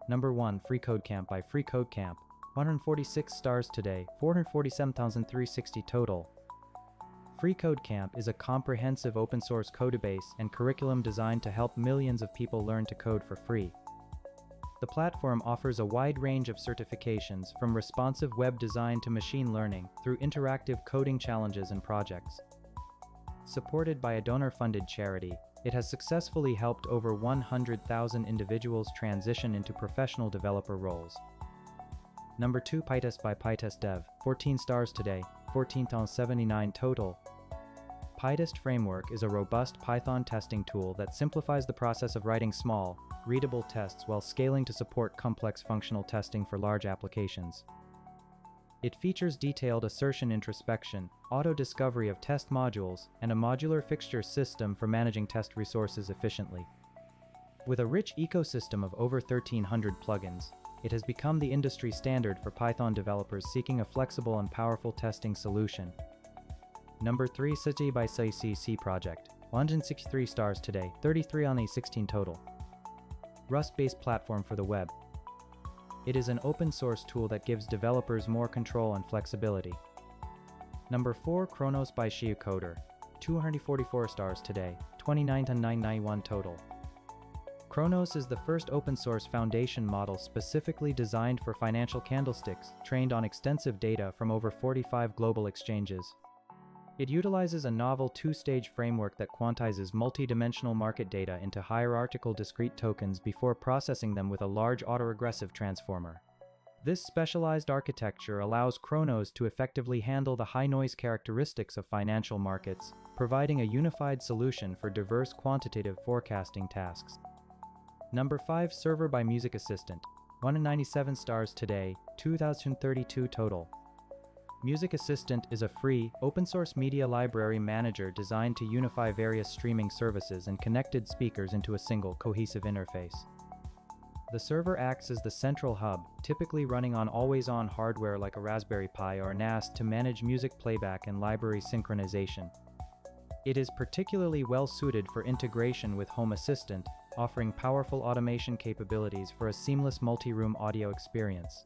Number 1, freeCodeCamp by freeCodeCamp. 146 stars today, 447,360 total. freeCodeCamp is a comprehensive open-source codebase and curriculum designed to help millions of people learn to code for free. The platform offers a wide range of certifications, from responsive web design to machine learning, through interactive coding challenges and projects. Supported by a donor-funded charity, it has successfully helped over 100,000 individuals transition into professional developer roles. Number 2, pytest by pytest-dev. 14 stars today, 14,079 total. Pytest framework is a robust Python testing tool that simplifies the process of writing small, readable tests while scaling to support complex functional testing for large applications. It features detailed assertion introspection, auto-discovery of test modules, and a modular fixture system for managing test resources efficiently. With a rich ecosystem of over 1,300 plugins, it has become the industry standard for Python developers seeking a flexible and powerful testing solution. Number 3, City by CCC project. 163 stars today, 33 on a 16 total. Rust-based platform for the web. It is an open-source tool that gives developers more control and flexibility. Number 4, Chronos by Coder. 244 stars today, 29,991 total. Chronos is the first open-source foundation model specifically designed for financial candlesticks, trained on extensive data from over 45 global exchanges. It utilizes a novel two-stage framework that quantizes multi-dimensional market data into hierarchical discrete tokens before processing them with a large autoregressive transformer. This specialized architecture allows Chronos to effectively handle the high-noise characteristics of financial markets, providing a unified solution for diverse quantitative forecasting tasks. Number 5, Server by Music Assistant. 197 stars today, 2,032 total. Music Assistant is a free, open-source media library manager designed to unify various streaming services and connected speakers into a single, cohesive interface. The server acts as the central hub, typically running on always-on hardware like a Raspberry Pi or NAS to manage music playback and library synchronization. It is particularly well-suited for integration with Home Assistant, offering powerful automation capabilities for a seamless multi-room audio experience.